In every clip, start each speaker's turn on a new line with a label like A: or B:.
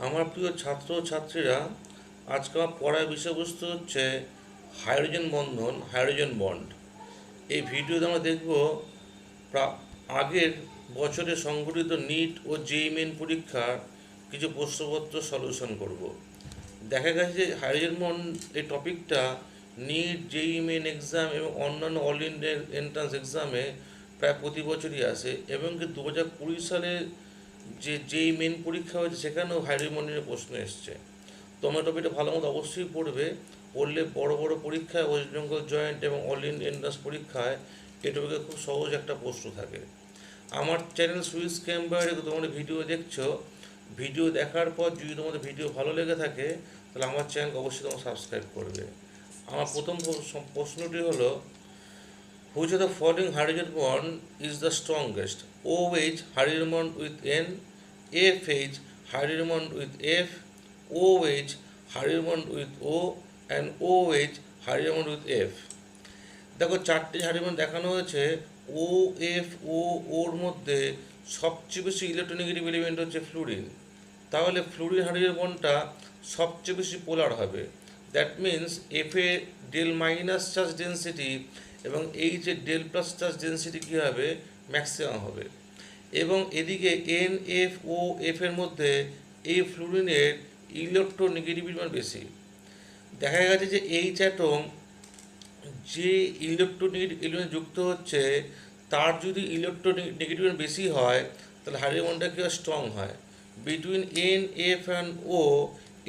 A: আমার প্রিয় ছাত্র ও ছাত্রীরা, আজকে আমার পড়ার বিষয়বস্তু হচ্ছে হাইড্রোজেন বন্ধন, হাইড্রোজেন বন্ড। এই ভিডিওতে আমরা দেখব আগের বছরে সংঘটিত নিট ও জেইই মেন পরীক্ষার কিছু প্রশ্নপত্র সলিউশন করব। দেখা গেছে যে হাইড্রোজেন বন্ড এই টপিকটা নিট, জেইই মেন এক্সাম এবং অন্যান্য অল ইন্ডিয়া এন্ট্রান্স এক্সামে প্রায় প্রতি বছরই আসে, এবং কি 2020 সালে যে যেই মেন পরীক্ষা হয়েছে সেখানেও হাইড্রোজেন নিয়ে প্রশ্ন এসছে। তোমরা টপিকটা ভালো মতো অবশ্যই পড়বে। পড়লে বড় বড় পরীক্ষায়, ওয়েস্ট বেঙ্গল জয়েন্ট এবং অল ইন্ডিয়া এন্ট্রান্স পরীক্ষায় এই টপিকে খুব সহজ একটা প্রশ্ন থাকে। আমার চ্যানেল সুইস ক্যাম্বারে তোমরা ভিডিও দেখছো, ভিডিও দেখার পর যদি তোমাদের ভিডিও ভালো লেগে থাকে তাহলে আমার চ্যানেলকে অবশ্যই তোমরা সাবস্ক্রাইব করবে। আমার প্রথম প্রশ্নটি হলো, which of the following hydrogen bond is the strongest? OH hydrogen bond with N, FH hydrogen bond with F, OH hydrogen bond with O, and OH hydrogen bond with F. দেখো, চারটি hydrogen দেখানো হয়েছে। ও, F, ওর মধ্যে সবচেয়ে বেশি electronegative element হচ্ছে fluorine. তাহলে fluorine hydrogen বন্ডটা সবচেয়ে বেশি পোলার হবে। দ্যাট মিন্স এফ এ ডেল মাইনাস চার্জ ডেন্সিটি এবং এইচ এর ডেল প্লাস চার্জ ডেন্সিটি কী হবে, ম্যাক্সিমাম হবে। এবং এদিকে এন, এফ, ও, এফ এর মধ্যে এই ফ্লুরিনের ইলেকট্রোনেগেটিভিটি মান বেশি। দেখা গেছে যে এইচ অ্যাটম যে ইলেকট্রোনেগেটিভ এলিমেন্ট যুক্ত হচ্ছে তার যদি ইলেকট্রোনেগেটিভ বেশি হয় তাহলে হাইড্রোজেন বন্ডটা কি স্ট্রং হয়। বিটুইন এন, এফ অ্যান্ড ও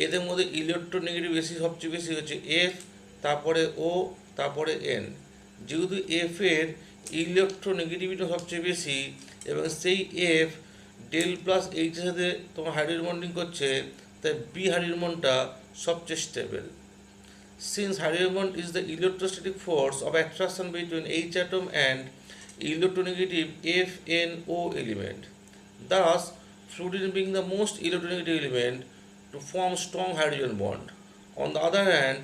A: এদের মধ্যে ইলেকট্রোনেগেটিভ বেশি, সবচেয়ে বেশি হচ্ছে এফ, তারপরে ও, তারপরে এন। যেহেতু এফ এর ইলেকট্রোনেগেটিভিটি সবচেয়ে বেশি এবং সেই এফ ডেল প্লাস এইচের সাথে তোমার হাইড্রোজেন বন্ডিং করছে, তাই বি হাইড্রোজেন বন্ডটা সবচেয়ে stable. Since hydrogen bond is the electrostatic force of attraction between H atom and electronegative FNO element, thus fluorine being the most electronegative element to form strong hydrogen bond. On the other hand,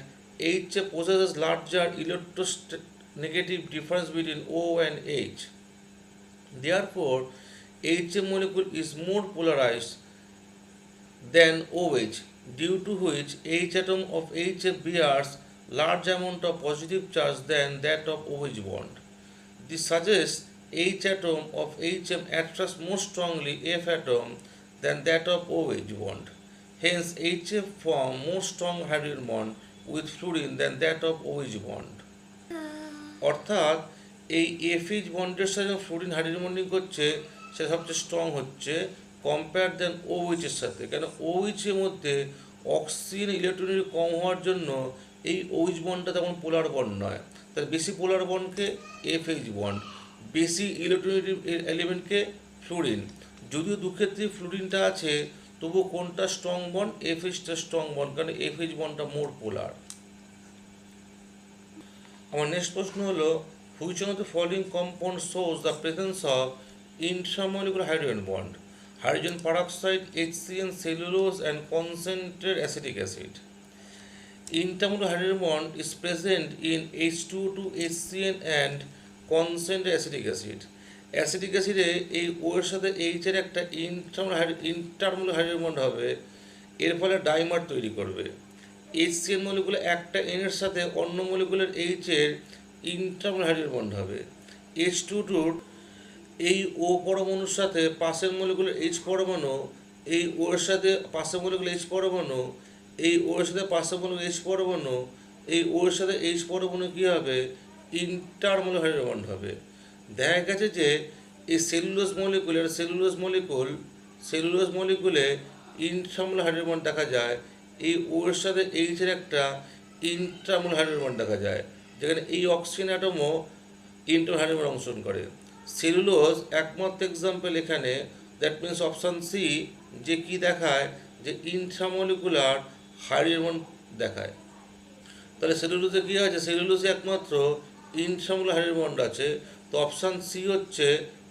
A: H possesses larger electronegative difference between O and H. Therefore, H molecule is more polarized than OH, due to which H atom of HF bears large amount of positive charge than that of OH bond. This suggests H atom of HF attracts more strongly F atom than that of OH bond. Hence, HF form more strong hydrogen bond with fluorine than that of OH bond. অর্থাৎ এই এফএইচ বন্ডের সাথে fluorine hydrogen bonding করছে, সেটা সবচেয়ে strong হচ্ছে compare দেন ওইচের সাথে। কেন, ওইচের মধ্যে অক্সিজেন ইলেকট্রন কম হওয়ার জন্য এই ওইচ বন্ডটা তেমন পোলার বন্ড নয়। তাহলে বেশি পোলার বন্ডকে এফএইচ বন্ড, বেশি ইলেকট্রনিক এলিমেন্টকে ফ্লুরিন। যদিও দুক্ষেত্রে ফ্লুরিনটা আছে, তবুও কোনটা স্ট্রং বন্ড, এফএইচটা স্ট্রং বন্ড, কারণ এফএইচ বন্ডটা মোর পোলার। আমার নেক্সট প্রশ্ন হলো, which one of the following compound shows the presence of intramolecular hydrogen bond? Hydrogen peroxide, HCN, cellulose, and concentrated acetic acid. Intermolecular hydrogen bond is present in H2 HCN and concentrated acetic acid. Acetic অ্যাসিডে এই ও এর সাথে H এর একটা ইন্টারমোলার hydrogen bond হবে, এর ফলে ডাইমার তৈরি করবে। HCN মলিকুলে একটা এন এর সাথে অন্য মলিকুলের এইচ এর ইন্টারমোলার হাইড্রোজেন বন্ড হবে। H2 এই ও পরমাণুর সাথে পাশের মলিকুলের এইচ পরমাণু, এই ও এর সাথে পাশের মলিকুলের এইচ পরমাণু, এই ও এর সাথে পাশের মলিকুলের এইচ পরমাণু, এই ও এর সাথে এইচ পরমাণু কী হবে, ইন্টারমোলার হাইড্রোজেন বন্ড হবে। দেখা গেছে যে এই সেলুলোজ মলিকুলে ইন্টারমোলার হাইড্রোজেন বন্ড দেখা যায়, এই ও এর সাথে এইচ এর একটা ইন্টারমোলার হাইড্রোজেন বন্ড দেখা যায়, যেখানে এই অক্সিজেন অ্যাটমও ইন্টারমোলার হাইড্রোজেন বন্ড অংশগ্রহণ করে। সেলুলোজ একমাত্র এক্সাম্পল এখানে, দ্যাট মিনস অপশান সি, যে কি দেখায়, যে ইন্ট্রামলিকুলার হাইড্রোজেন বন্ড দেখায়। তাহলে সেলুলোজে কী আছে, সেলুলোজে একমাত্র ইন্ট্রামোলার হাইড্রোজেন বন্ড আছে, তো অপশান সি হচ্ছে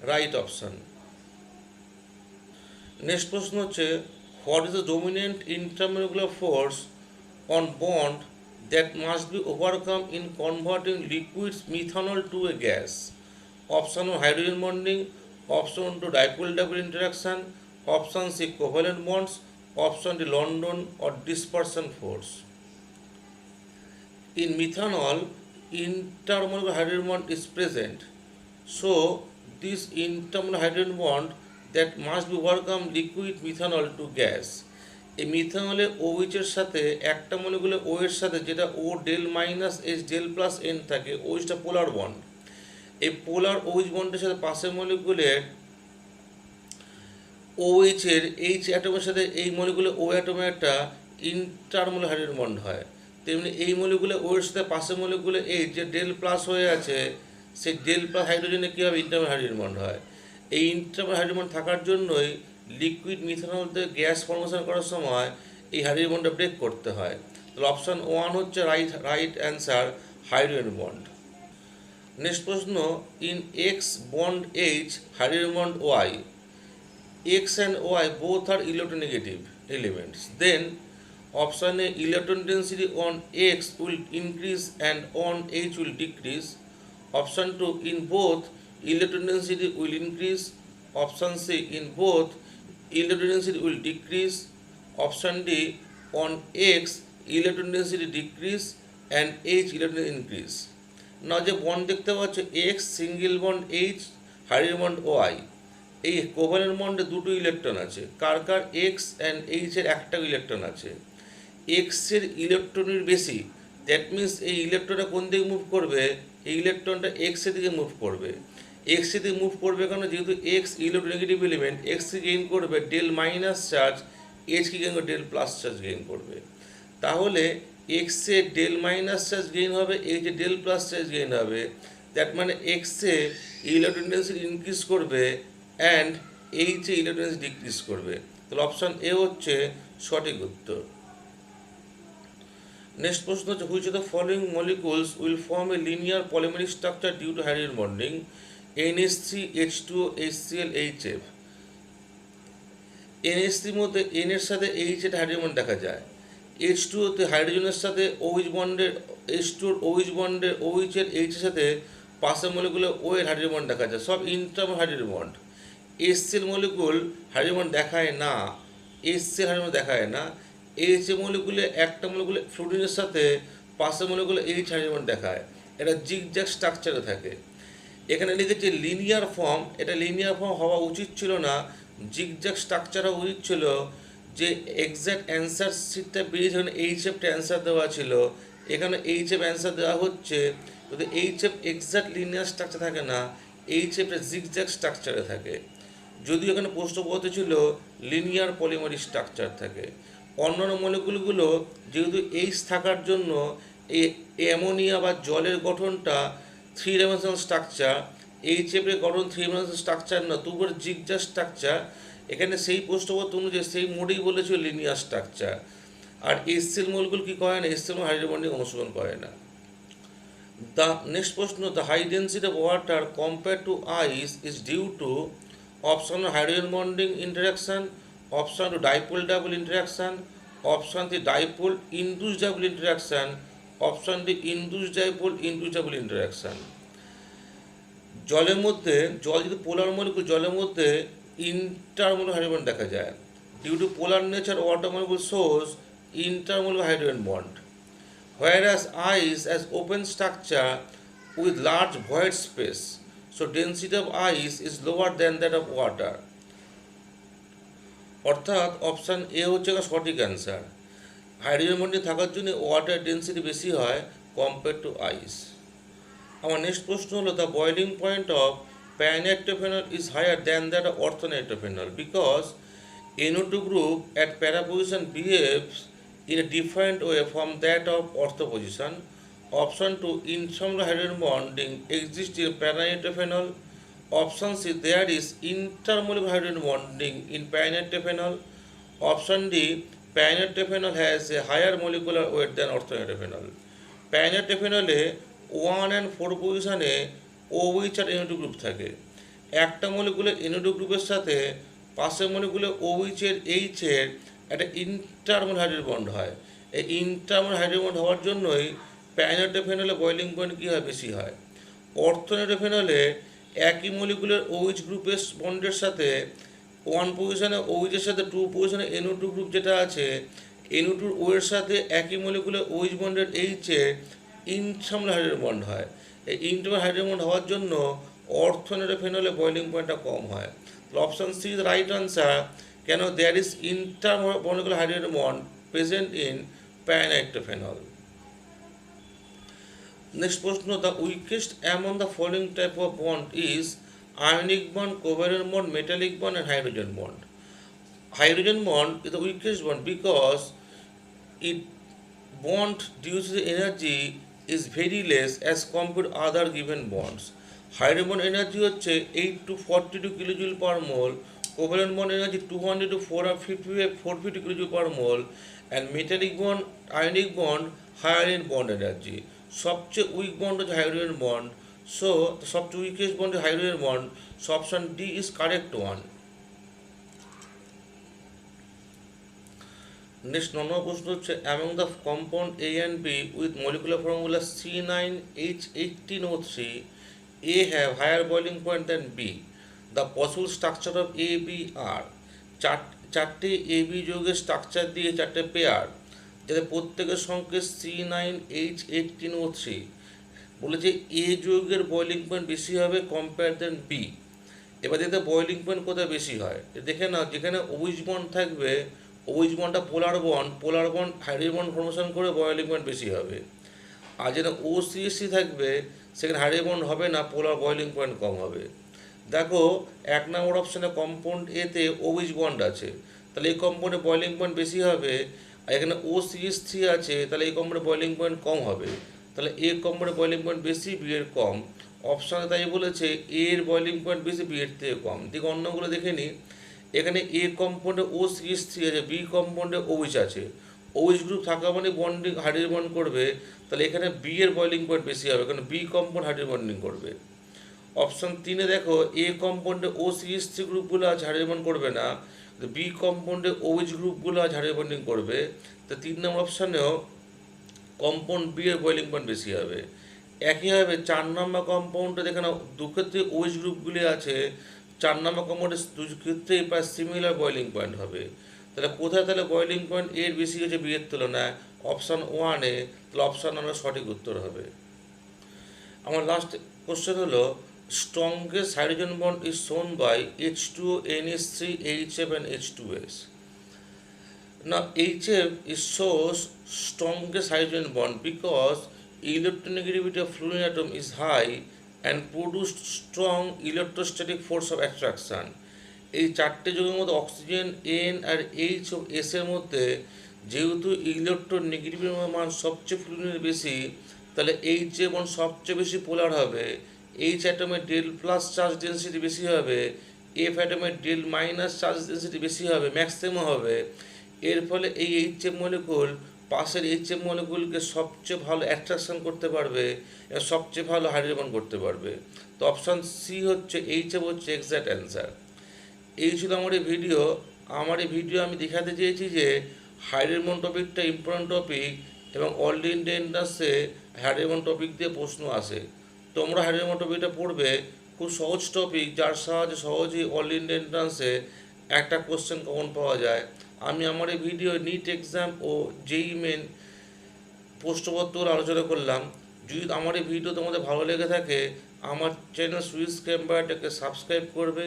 A: রাইট অপশান। নেক্সট প্রশ্ন হচ্ছে, what is the dominant intramolecular force on bond that must be overcome in converting liquids methanol to a gas? Option ও hydrogen bonding, option two dipole double interaction, option C covalent bonds, Option D, London or dispersion force. In methanol, intermolecular hydrogen bond is present. So, this intermolecular hydrogen bond that must be overcome liquid methanol to gas. এই মিথানলে OH এর সাথে একটা মলিকুলে O এর সাথে যেটা O del minus H del plus N থাকে, OHটা পোলার bond. এই পোলার OH বন্ডের সাথে পাশের মলিকুলের OH এর H অ্যাটমের সাথে এই মলিকুলে O অ্যাটমের একটা ইন্টারমোলার হাইড্রোজেন বন্ড হয়। তেমনি এই মলিকুলে O এর সাথে পাশের মলিকুলে H যে ডেল প্লাস হয়ে আছে, সেই ডেল প্লাস হাইড্রোজেনে কী হবে, ইন্টারমোলার হাইড্রোজেন বন্ড হয়। এই ইন্টারমোলার হাইড্রোজেন বন্ড থাকার জন্যই লিকুইড মিথানলতে গ্যাস ফর্মেশন করার সময় এই হাইড্রোজেন বন্ডটা ব্রেক করতে হয়। তাহলে অপশান 1 হচ্ছে right answer, hydrogen bond. Next প্রশ্ন, in X bond H hydrogen bond Y, X and Y both are electronegative elements. Then option A, electron density on X will increase and on H will decrease. Option 2, in both electron density will increase. Option C, in both electron density will decrease. Option D, on X electron density decrease and H electron increase. Now যে bond দেখতে পাচ্ছ X single bond H hydrogen bond OI, এই covalent বন্ডে দুটো electron আছে, কার কার x and H এর একটা electron আছে। এক্স এর ইলেকট্রনের বেশি, দ্যাট মিন্স এই ইলেকট্রনটা কোন দিকে মুভ করবে, এই ইলেকট্রনটা এক্স এর দিকে মুভ করবে। এক্স এর দিকে মুভ করবে কারণ যেহেতু এক্স ইলেকট্রোনেগেটিভ এলিমেন্ট, এক্স কি গেইন করবে ডেল মাইনাস চার্জ, এইচ কি গেইন করবে ডেল প্লাস চার্জ গেইন করবে। তাহলে এক্স এ ডেল মাইনাস চার্জ গেইন হবে, এইচ এ ডেল প্লাস চার্জ গেইন হবে, দ্যাট মানে এক্স এ ইলেকট্রন ডেন্সিটি ইনক্রিজ করবে অ্যান্ড এইচ এ ইলেকট্রন ডিক্রিজ করবে। তাহলে অপশান এ হচ্ছে সঠিক উত্তর। নেক্সট প্রশ্ন হচ্ছে, which of the following molecules will form a linear polymeric structure due to hydrogen bonding, NH3, H2O, HCl, HF। NH3 মধ্যে N এর সাথে H এর হাইড্রোজেন বন্ড দেখা যায়, H2O তে হাইড্রোজেনের সাথে OH বন্ডের H2 OH বন্ডের OH এর H এর সাথে পাশের মলিকুলে O এর হাইড্রোজেন বন্ড দেখা যায়, সব intermolar hydrogen bond. HCl molecule hydrogen bond দেখায় না, HCl হাইড্রোজেন দেখায় না। H মলিকুলে একটা মলিকুলে ফ্লুরিনের সাথে পাশের মলিকুলে H হাইড্রোজেন বন্ড দেখায়, এটা জিগজ্যাগ স্ট্রাকচারে থাকে। এখানে লিখেছে লিনিয়ার ফর্ম, এটা লিনিয়ার ফর্ম হওয়া উচিত ছিল না, জিগজ্যাগ স্ট্রাকচার হওয়া উচিত ছিল। যে এক্স্যাক্ট অ্যান্সার সিটটা বেরিয়েছে ওখানে HF অ্যান্সার দেওয়া ছিল, এখানে HF অ্যান্সার দেওয়া হচ্ছে। যদি HF এক্স্যাক্ট লিনিয়ার স্ট্রাকচার থাকে না, HFটা জিগজ্যাগ স্ট্রাকচারে থাকে। যদিও এখানে প্রশ্নপত্র ছিল লিনিয়ার পলিমারিক স্ট্রাকচার থাকে। অন্যান্য মলিকুলগুলো যেহেতু H থাকার জন্য এই অ্যামোনিয়া বা জলের গঠনটা 3 ডাইমেনশনাল স্ট্রাকচার, HF এর গঠন 3 ডাইমেনশনাল স্ট্রাকচার না, তবুও জিগজ্যাগ স্ট্রাকচার। এখানে সেই প্রশ্নপত্র অনুযায়ী সেই মোডেই বলেছিল লিনিয়ার স্ট্রাকচার। আর HCl মলিকুল কি করে না, HCl হাইড্রোজেন বন্ডিং অনুসরণ করে না। The next প্রশ্ন, the high density of water compared to ice is due to option hydrogen bonding interaction, option to dipole double interaction, option D dipole induced double interaction, option D induced dipole induced double interaction। জলের মধ্যে, জল যদি পোলার molecule, জলের মধ্যে ইন্টারমোলার hydrogen bond দেখা যায়। Due to polar nature water molecule shows intermolar hydrogen bond, whereas ice has open structure with large void space, so density of ice is lower than that of water। অর্থাৎ option A হচ্ছে সঠিক answer, hydrogen বন্ডে থাকার জন্য water density বেশি হয় compare to আইস। আমার next প্রশ্ন হলো, the boiling point of paranitrophenol is higher than that of orthonitrophenol because NO2 group at para position behaves in a different way from that of ortho position. Option 2, intramolar hydrogen bonding exists in para-nitrophenols. Option C, there is intermolecular hydrogen bonding in para-nitrophenol. Option D, para-nitrophenol has a higher molecular weight than ortho-nitrophenol. Para-nitrophenol 1 and 4 পজিশনে OH আর NO2 group থাকে, একটা মলিকুলে NO2 গ্রুপের সাথে পাশের মলিকুলে OH এর H এর একটা ইন্টারমোলার hydrogen bond হয়। এই ইন্টারমোলার হাইড্রোজেন বন্ড হওয়ার জন্যই প্যারানাইট্রোফেনলে বয়লিং পয়েন্ট কী হয়, বেশি হয়। অর্থোনাইট্রোফেনলে একই মলিকুলের OH গ্রুপের বন্ডের সাথে ওয়ান পজিশনে ওইচের সাথে টু পজিশনে NO2 গ্রুপ যেটা আছে, NO2 ওয়ের সাথে একই মলিকুলে OH বন্ডের এইচে ইন্টারমাল হাইড্রোজেন বন্ড হয়। এই ইন্টারমাল হাইড্রোজেন বন্ড হওয়ার জন্য অর্থোনেটের ফেনলে বয়েলিং পয়েন্টটা কম হয়। তাহলে option C is right answer. কেন? There is intermolecular hydrogen bond present in paranitrophenol. Next প্রশ্ন, the weakest among the following type of bond is ionic bond, covalent bond, metallic bond and hydrogen bond. Hydrogen bond is the weakest bond because it bond due to the energy is very less as compared to other given bonds. Hydrogen bond energy হচ্ছে 8 to 42 kilojoule per mole, covalent bond energy 200 to 450 kilojoule per mole, and metallic bond, ionic bond higher in bond energy. সবচেয়ে week bond হচ্ছে hydrogen bond. So the সবচেয়ে weakest bond is hydrogen bond. So option D is correct one. Next নম্বর প্রশ্ন হচ্ছে, among the compound A and B with molecular formula C9H18O3, A have higher boiling point than B. The possible structure of A, B are চারটে AB যৌগের structure দিয়ে চারটে pair, যাতে প্রত্যেকের সংকেত C9H18O3। বলেছে এ যৌগের বয়েলিং পয়েন্ট বেশি হবে কম্পেয়ার দেন বি। এবার দেখতে বয়েলিং পয়েন্ট কোথায় বেশি হয়, দেখে নাও, যেখানে OH বন্ড থাকবে, OH বন্ডটা পোলার বন্ড হাইড্রোজেন বন্ড ফর্মেশন করে বয়েলিং পয়েন্ট বেশি হবে। আর যেখানে OCH3 থাকবে সেখানে হাইড্রোজেন বন্ড হবে না, পোলার বয়েলিং পয়েন্ট কম হবে। দেখো 1 নম্বর অপশানে কম্পাউন্ড এতে OH বন্ড আছে, তাহলে এই কম্পাউন্ডে বয়েলিং পয়েন্ট বেশি হবে। আর এখানে OCH3 আছে, তাহলে এই কম্পাউন্ডে বয়েলিং পয়েন্ট কম হবে। তাহলে এ কম্পাউন্ডের বয়েলিং পয়েন্ট বেশি, বি এর কম। অপশানে তাই বলেছে এ এর বয়েলিং পয়েন্ট বেশি, বি এর থেকে কম। দিকে অন্যগুলো দেখে নিই। এখানে এ কম্পাউন্ডে OCH3 আছে, বি কম্পাউন্ডে OH আছে। OH গ্রুপ থাকা মানে বন্ডিং হাইড্রোজেন বন্ড করবে, তাহলে এখানে বি এর বয়েলিং পয়েন্ট বেশি হবে, কারণ বি কম্পাউন্ড হাইড্রোজেন বন্ডিং করবে। অপশান 3-এ দেখো এ কম্পাউন্ডে OCH3 গ্রুপগুলো আছে, হাইড্রোজেন বন্ড করবে না। বি কম্পাউন্ডে OH গ্রুপগুলো আছে, হাইড্রোজেন বন্ডিং করবে। তো 3 নম্বর অপশানেও কম্পাউন্ড বি এর বয়েলিং পয়েন্ট বেশি হবে। একইভাবে 4 নম্বর কম্পাউন্ডে দেখে নাও, দুক্ষেত্রে OH গ্রুপগুলি আছে, 4 নম্বর কম্পাউন্ডে দু ক্ষেত্রেই প্রায় সিমিলার বয়েলিং পয়েন্ট হবে। তাহলে কোথায় তাহলে বয়েলিং পয়েন্ট এর বেশি হচ্ছে বি এর তুলনায়? অপশান 1-এ। তাহলে অপশান নম্বর সঠিক উত্তর হবে। আমার লাস্ট কোশ্চেন হলো, strongest hydrogen bond is shown by H2O, NH3, HF and H2S. Now HF is shows strongest hydrogen bond because electronegativity of fluorine atom is high and produce strong electrostatic force of attraction. এই চারটে যৌগের মধ্যে oxygen N আর H ও S এর মধ্যে যেহেতু ইলেকট্রোনেগেটিভিটির মান সবচেয়ে ফ্লুরিনের বেশি, তাহলে H বন্ড সবচেয়ে বেশি পোলার হবে। H অ্যাটমের ডেল প্লাস চার্জ ডেন্সিটি বেশি হবে, F অ্যাটমের ডেল মাইনাস চার্জ ডেন্সিটি বেশি হবে, ম্যাক্সিমাম হবে। এর ফলে এই HF মলিকুল পাশের HF মলিকুলকে সবচেয়ে ভালো অ্যাট্রাকশন করতে পারবে এবং সবচেয়ে ভালো হাইড্রোজেন বন্ড করতে পারবে। তো অপশান সি হচ্ছে HF হচ্ছে এক্স্যাক্ট অ্যান্সার। এই ছিল আমার এই ভিডিও। আমি দেখাতে চেয়েছি যে হাইড্রোজেন বন্ড টপিকটা ইম্পর্টেন্ট টপিক এবং অল ইন্ডিয়া এন্ট্রান্সে হাইড্রোজেন বন্ড টপিক দিয়ে প্রশ্ন আসে। তোমরা হাইড্রোজেন বন্ড টপিকটা পড়বে, খুব সহজ টপিক, যার সাহায্যে সহজেই অল ইন্ডিয়া এন্ট্রান্সে একটা কোশ্চেন কমন পাওয়া যায়। আমি আমার এই ভিডিও নিট এক্সাম ও JEE মেন প্রশ্নপত্র আলোচনা করলাম। যদি আমার এই ভিডিও তোমাদের ভালো লেগে থাকে, আমার চ্যানেল সুইস ক্যাম্পারটাকে সাবস্ক্রাইব করবে,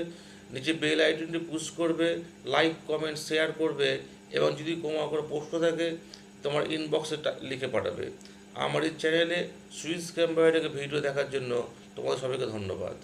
A: নিচে বেল আইকনটি পুশ করবে, লাইক কমেন্ট শেয়ার করবে এবং যদি কোনো প্রশ্ন থাকে তোমার ইনবক্সে লিখে পাঠাবে। আমার এই চ্যানেলে সুইস ক্যাম্পারটাকে ভিডিও দেখার জন্য তোমাদের সবাইকে ধন্যবাদ।